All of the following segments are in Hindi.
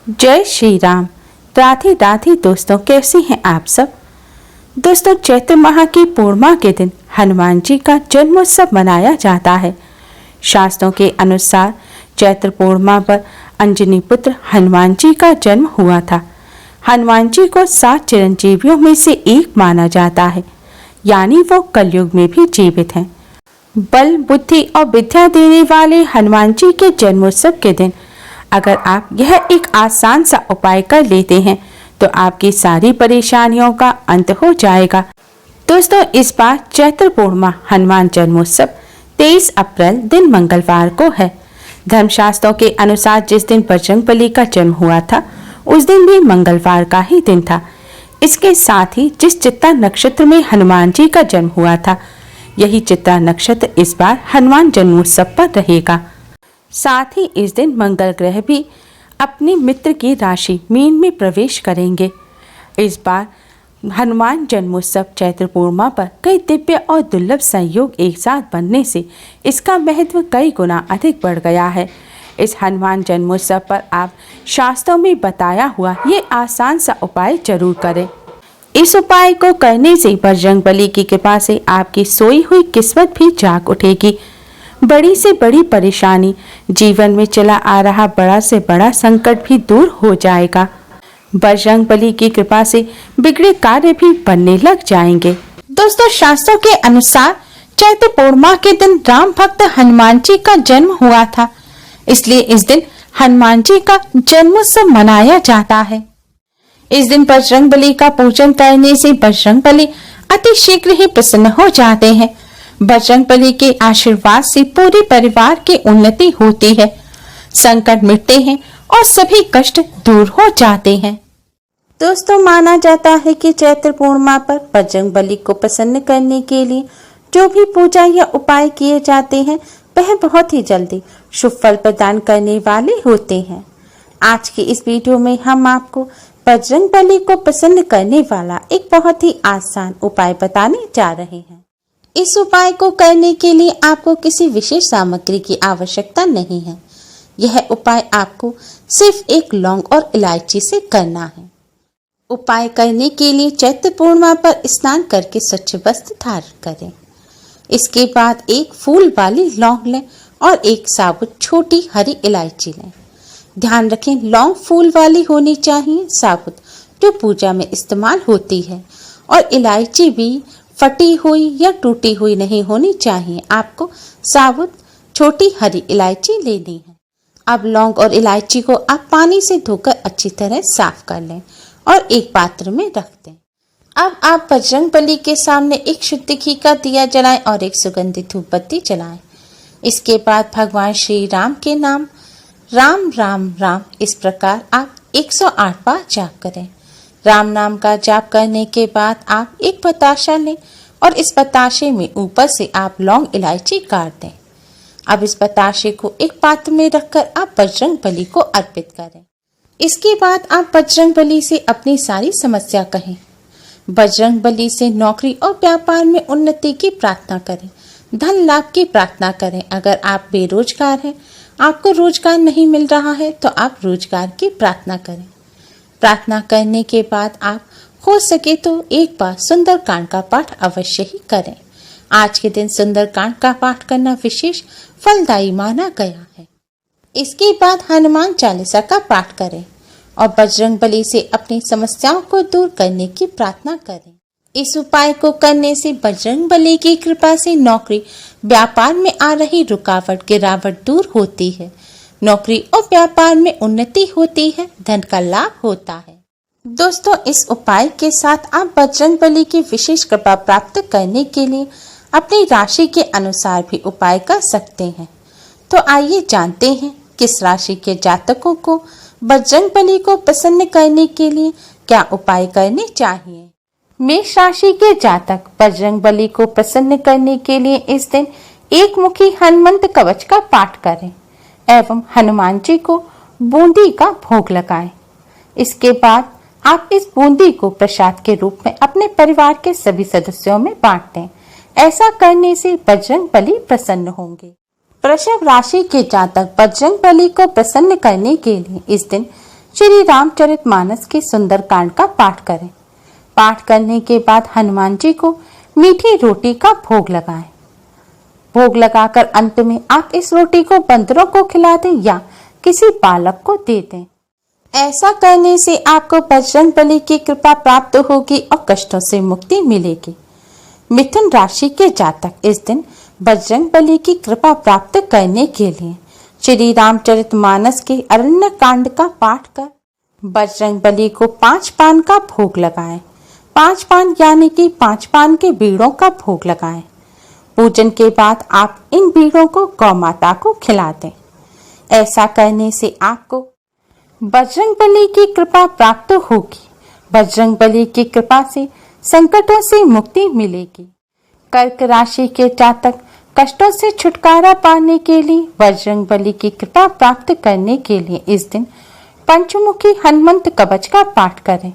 जय श्री राम। राधे राधे दोस्तों, कैसे हैं आप सब। दोस्तों, चैत्र माह की पूर्णिमा के दिन हनुमान जी का जन्मोत्सव मनाया जाता है। शास्त्रों के अनुसार चैत्र पूर्णिमा पर अंजनी पुत्र हनुमान जी का जन्म हुआ था। हनुमान जी को 7 चिरंजीवियों में से एक माना जाता है, यानी वो कलयुग में भी जीवित हैं। बल, बुद्धि और विद्या देने वाले हनुमान जी के जन्मोत्सव के दिन अगर आप यह एक आसान सा उपाय कर लेते हैं तो आपकी सारी परेशानियों का अंत हो जाएगा। दोस्तों, इस बार चैत्र पूर्णिमा हनुमान जन्मोत्सव 23 अप्रैल दिन मंगलवार को है। धर्मशास्त्रों के अनुसार जिस दिन बजरंगबली का जन्म हुआ था उस दिन भी मंगलवार का ही दिन था। इसके साथ ही जिस चित्ता नक्षत्र में हनुमान जी का जन्म हुआ था, यही चित्ता नक्षत्र इस बार हनुमान जन्मोत्सव पर रहेगा। साथ ही इस दिन मंगल ग्रह भी अपने मित्र की राशि मीन में प्रवेश करेंगे। इस बार हनुमान जन्मोत्सव चैत्र पूर्णिमा पर कई दिव्य और दुर्लभ संयोग एक साथ बनने से इसका महत्व कई गुना अधिक बढ़ गया है। इस हनुमान जन्मोत्सव पर आप शास्त्रों में बताया हुआ ये आसान सा उपाय जरूर करें। इस उपाय को करने से बजरंगबली की कृपा से आपकी सोई हुई किस्मत भी जाग उठेगी। बड़ी से बड़ी परेशानी, जीवन में चला आ रहा बड़ा से बड़ा संकट भी दूर हो जाएगा। बजरंगबली की कृपा से बिगड़े कार्य भी बनने लग जाएंगे। दोस्तों, शास्त्रों के अनुसार चैत्र पूर्णिमा के दिन राम भक्त हनुमान जी का जन्म हुआ था, इसलिए इस दिन हनुमान जी का जन्मोत्सव मनाया जाता है। इस दिन बजरंगबली का पूजन करने से बजरंगबली अति शीघ्र ही प्रसन्न हो जाते हैं। बजरंगबली के आशीर्वाद से पूरे परिवार की उन्नति होती है, संकट मिटते हैं और सभी कष्ट दूर हो जाते हैं। दोस्तों, माना जाता है कि चैत्र पूर्णिमा पर बजरंगबली को प्रसन्न करने के लिए जो भी पूजा या उपाय किए जाते हैं वह बहुत ही जल्दी शुभ फल प्रदान करने वाले होते हैं। आज की इस वीडियो में हम आपको बजरंगबली को प्रसन्न करने वाला एक बहुत ही आसान उपाय बताने जा रहे हैं। इस उपाय को करने के लिए आपको किसी विशेष सामग्री की आवश्यकता नहीं है। यह उपाय आपको सिर्फ एक लौंग और इलायची से करना है। उपाय करने के लिए चैत्र पूर्णिमा पर स्नान करके स्वच्छ वस्त्र धारण करें। इसके बाद एक फूल वाली लौंग लें और एक साबुत छोटी हरी इलायची लें। ध्यान रखें, लौंग फूल वाली होनी चाहिए, साबुत जो पूजा में इस्तेमाल होती है, और इलायची भी फटी हुई या टूटी हुई नहीं होनी चाहिए। आपको साबुत छोटी हरी इलायची लेनी है। अब लौंग और इलायची को आप पानी से धोकर अच्छी तरह साफ कर लें और एक पात्र में रख दें। अब आप बजरंगबली के सामने एक शुद्ध घी का दिया जलाएं और एक सुगंधित धूप बत्ती जलाएं। इसके बाद भगवान श्री राम के नाम राम राम राम इस प्रकार आप 108 बार जाप करें। राम नाम का जाप करने के बाद आप एक बताशा लें और इस बताशे में ऊपर से आप लौंग इलायची काट दें। अब इस बताशे को एक पात्र में रखकर आप बजरंगबली को अर्पित करें। इसके बाद आप बजरंगबली से अपनी सारी समस्या कहें। बजरंगबली से नौकरी और व्यापार में उन्नति की प्रार्थना करें, धन लाभ की प्रार्थना करें। अगर आप बेरोजगार हैं, आपको रोजगार नहीं मिल रहा है, तो आप रोजगार की प्रार्थना करें। प्रार्थना करने के बाद आप हो सके तो एक बार सुंदरकांड का पाठ अवश्य ही करें। आज के दिन सुंदरकांड का पाठ करना विशेष फलदायी माना गया है। इसके बाद हनुमान चालीसा का पाठ करें और बजरंगबली से अपनी समस्याओं को दूर करने की प्रार्थना करें। इस उपाय को करने से बजरंगबली की कृपा से नौकरी व्यापार में आ रही रुकावट गिरावट दूर होती है, नौकरी और व्यापार में उन्नति होती है, धन का लाभ होता है। दोस्तों, इस उपाय के साथ आप बजरंगबली की विशेष कृपा प्राप्त करने के लिए अपनी राशि के अनुसार भी उपाय कर सकते हैं। तो आइए जानते हैं किस राशि के जातकों को बजरंगबली को प्रसन्न करने के लिए क्या उपाय करने चाहिए। मेष राशि के जातक बजरंगबली को प्रसन्न करने के लिए इस दिन एक मुखी हनुमंत कवच का पाठ करें एवं हनुमान जी को बूंदी का भोग लगाएं। इसके बाद आप इस बूंदी को प्रसाद के रूप में अपने परिवार के सभी सदस्यों में बांट दें। ऐसा करने से बजरंगबली प्रसन्न होंगे। वृषभ राशि के जातक बजरंगबली को प्रसन्न करने के लिए इस दिन श्री रामचरितमानस के सुंदरकांड का पाठ करें। पाठ करने के बाद हनुमान जी को मीठी रोटी का भोग लगाएं। भोग लगाकर अंत में आप इस रोटी को बंदरों को खिला दें या किसी बालक को दे दें। ऐसा करने से आपको बजरंगबली की कृपा प्राप्त होगी और कष्टों से मुक्ति मिलेगी। मिथुन राशि के जातक इस दिन बजरंगबली की कृपा प्राप्त करने के लिए श्री रामचरितमानस के अरण्य कांड का पाठ कर बजरंगबली को 5 पान का भोग लगाएं। 5 पान यानी कि 5 पान के बीड़ों का भोग लगाएं। पूजन के बाद आप इन बीड़ों को गौ माता को खिला दें। ऐसा करने से आपको बजरंगबली की कृपा प्राप्त होगी। बजरंगबली की कृपा से संकटों से मुक्ति मिलेगी। कर्क राशि के जातक कष्टों से छुटकारा पाने के लिए बजरंगबली की कृपा प्राप्त करने के लिए इस दिन पंचमुखी हनुमंत कवच का पाठ करें।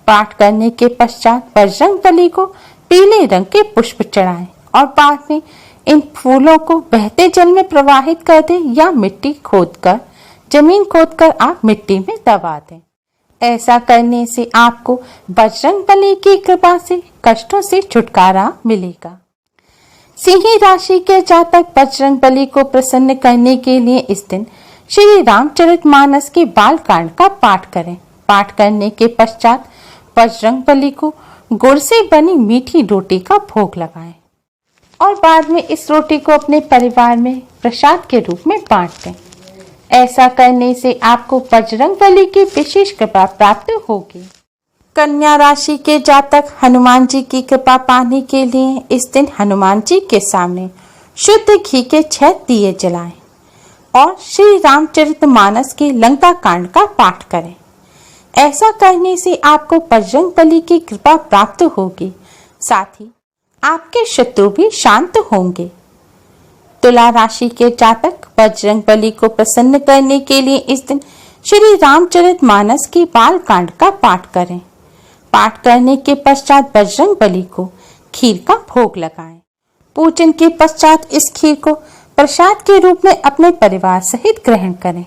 पाठ करने के पश्चात बजरंगबली को पीले रंग के पुष्प चढ़ाएं और बाद में इन फूलों को बहते जल में प्रवाहित कर दें या जमीन खोदकर आप मिट्टी में दबा दें। ऐसा करने से आपको बजरंगबली की कृपा से कष्टों से छुटकारा मिलेगा। सिंह राशि के जातक बजरंगबली को प्रसन्न करने के लिए इस दिन श्री रामचरितमानस के बाल कांड का पाठ करें। पाठ करने के पश्चात बजरंगबली को गुड़ से बनी मीठी रोटी का भोग लगाएं और बाद में इस रोटी को अपने परिवार में प्रसाद के रूप में बांट दें। ऐसा करने से आपको बजरंगबली की विशेष कृपा प्राप्त होगी। कन्या राशि के जातक हनुमान जी की कृपा पाने के लिए इस दिन हनुमान जी के सामने शुद्ध घी के 6 दिए जलाएं और श्री रामचरितमानस के लंका कांड का पाठ करें। ऐसा करने से आपको बजरंगबली की कृपा प्राप्त होगी, साथ ही आपके शत्रु भी शांत होंगे। तुला राशि के जातक बजरंगबली को प्रसन्न करने के लिए इस दिन श्री रामचरितमानस की बाल कांड का पाठ करें। पाठ करने के पश्चात बजरंगबली को खीर का भोग लगाएं। पूजन के पश्चात इस खीर को प्रसाद के रूप में अपने परिवार सहित ग्रहण करें।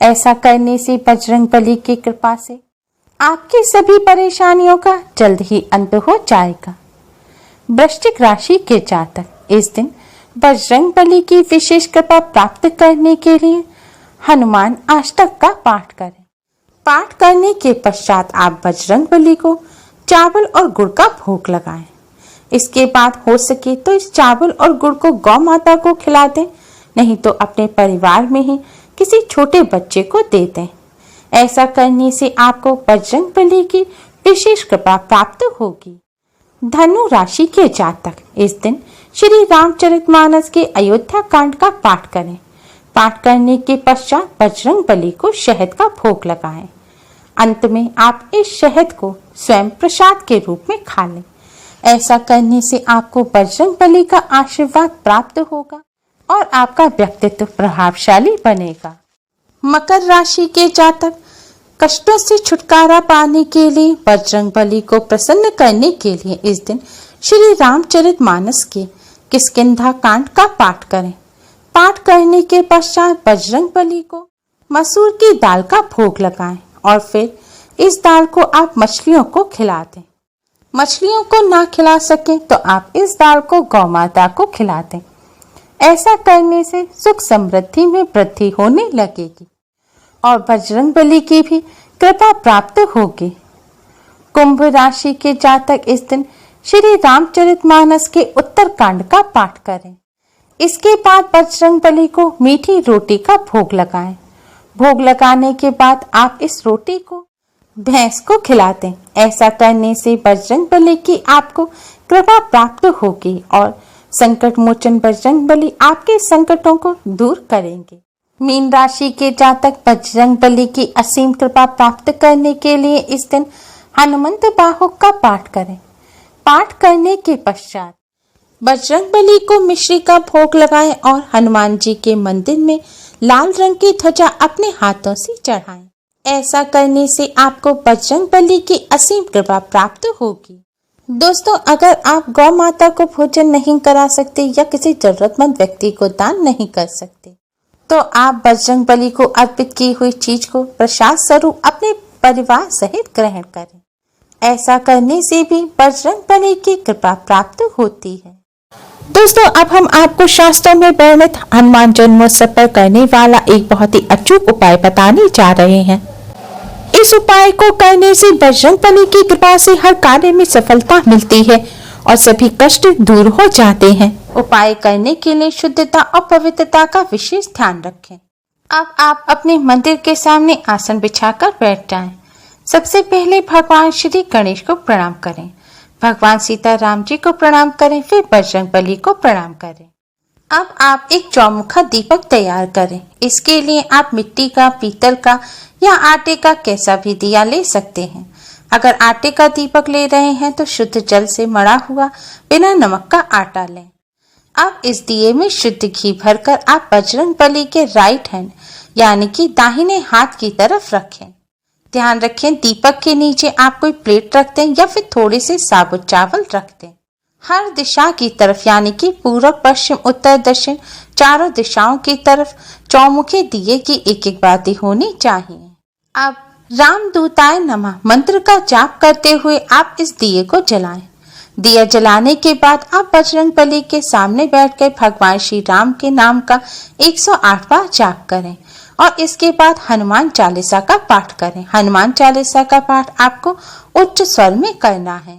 ऐसा करने से बजरंगबली की कृपा से आपकी सभी परेशानियों का जल्द ही अंत हो जाएगा। वृश्चिक राशि के जातक इस दिन बजरंगबली की विशेष कृपा प्राप्त करने के लिए हनुमान अष्टक का पाठ करें। पाठ करने के पश्चात आप बजरंगबली को चावल और गुड़ का भोग लगाएं। इसके बाद हो सके तो इस चावल और गुड़ को गौ माता को खिला दें, नहीं तो अपने परिवार में ही किसी छोटे बच्चे को दे दें। ऐसा करने से आपको बजरंगबली की विशेष कृपा प्राप्त होगी। धनु राशि के जातक इस दिन श्री रामचरितमानस के अयोध्या कांड का पाठ करें। पाठ करने के पश्चात बजरंगबली को शहद का भोग लगाएं। अंत में आप इस शहद को स्वयं प्रसाद के रूप में खा लें। ऐसा करने से आपको बजरंगबली का आशीर्वाद प्राप्त होगा और आपका व्यक्तित्व प्रभावशाली बनेगा। मकर राशि के जातक कष्टों से छुटकारा पाने के लिए बजरंगबली को प्रसन्न करने के लिए इस दिन श्री रामचरितमानस के किष्किंधा कांड का पाठ करें। पाठ करने के पश्चात बजरंगबली को मसूर की दाल का भोग लगाएं और फिर इस दाल को आप मछलियों को खिला दें। मछलियों को ना खिला सके तो आप इस दाल को गौ माता को खिला दें। ऐसा करने से सुख समृद्धि में वृद्धि होने लगेगी और बजरंगबली की भी कृपा प्राप्त होगी। कुंभ राशि के जातक इस दिन श्री रामचरितमानस के उत्तरकांड का पाठ करें। इसके बाद बजरंगबली को मीठी रोटी का भोग लगाएं। भोग लगाने के बाद आप इस रोटी को भैंस को खिला दें। ऐसा करने से बजरंगबली की आपको कृपा प्राप्त होगी और संकट मोचन बजरंगबली आपके संकटों को दूर करेंगे। मीन राशि के जातक बजरंगबली की असीम कृपा प्राप्त करने के लिए इस दिन हनुमंत बाहुक का पाठ करें। पाठ करने के पश्चात बजरंगबली को मिश्री का भोग लगाएं और हनुमान जी के मंदिर में लाल रंग की ध्वजा अपने हाथों से चढ़ाएं। ऐसा करने से आपको बजरंगबली की असीम कृपा प्राप्त होगी। दोस्तों, अगर आप गौ माता को भोजन नहीं करा सकते या किसी जरूरतमंद व्यक्ति को दान नहीं कर सकते तो आप बजरंगबली को अर्पित की हुई चीज को प्रसाद स्वरूप अपने परिवार सहित ग्रहण करें। ऐसा करने से भी बजरंगबली की कृपा प्राप्त होती है। दोस्तों, अब हम आपको शास्त्रों में वर्णित हनुमान जन्मोत्सव पर करने वाला एक बहुत ही अचूक उपाय बताने जा रहे हैं। इस उपाय को करने से बजरंगबली की कृपा से हर कार्य में सफलता मिलती है और सभी कष्ट दूर हो जाते हैं। उपाय करने के लिए शुद्धता और पवित्रता का विशेष ध्यान रखें। अब आप अपने मंदिर के सामने आसन बिछाकर बैठ जाएं। सबसे पहले भगवान श्री गणेश को प्रणाम करें, भगवान सीताराम जी को प्रणाम करें, फिर बजरंगबली को प्रणाम करें। अब आप एक चौमुखा दीपक तैयार करें। इसके लिए आप मिट्टी का, पीतल का या आटे का कैसा भी दिया ले सकते हैं। अगर आटे का दीपक ले रहे हैं तो शुद्ध जल से मड़ा हुआ बिना नमक का आटा लें। अब इस दिए में शुद्ध घी भरकर आप बजरंगबली के राइट हैंड यानी कि दाहिने हाथ की तरफ रखें। ध्यान रखें, दीपक के नीचे आप कोई प्लेट रख दें या फिर थोड़े से साबुत चावल रख दें। हर दिशा की तरफ यानी कि पूर्व, पश्चिम, उत्तर, दक्षिण चारों दिशाओं की तरफ चौमुखे दिए की एक एक बाती होनी चाहिए। अब रामदूताय नमः मंत्र का जाप करते हुए आप इस दिए को जलाएं। दिया जलाने के बाद आप बजरंगबली के सामने बैठकर भगवान श्री राम के नाम का 108 बार जाप करें और इसके बाद हनुमान चालीसा का पाठ करें। हनुमान चालीसा का पाठ आपको उच्च स्वर में करना है।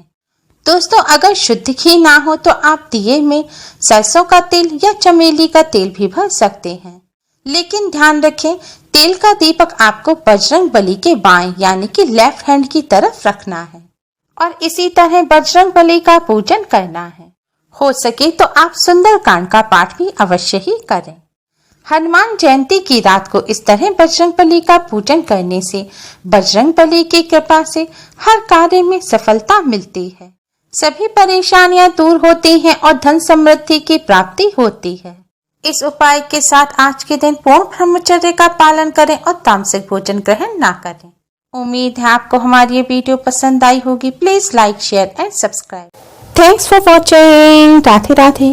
दोस्तों, अगर शुद्ध घी ना हो तो आप दिए में सरसों का तेल या चमेली का तेल भी भर सकते हैं, लेकिन ध्यान रखें तेल का दीपक आपको बजरंगबली के बाएं यानी कि लेफ्ट हैंड की तरफ रखना है और इसी तरह बजरंगबली का पूजन करना है। हो सके तो आप सुंदरकांड का पाठ भी अवश्य ही करें। हनुमान जयंती की रात को इस तरह बजरंगबली का पूजन करने से बजरंगबली की कृपा से हर कार्य में सफलता मिलती है, सभी परेशानियां दूर होती हैं और धन समृद्धि की प्राप्ति होती है। इस उपाय के साथ आज के दिन पूर्ण ब्रह्मचर्य का पालन करें और तामसिक भोजन ग्रहण ना करें। उम्मीद है आपको हमारी ये वीडियो पसंद आई होगी। Please like, share and subscribe. Thanks for watching. Radhe Radhe.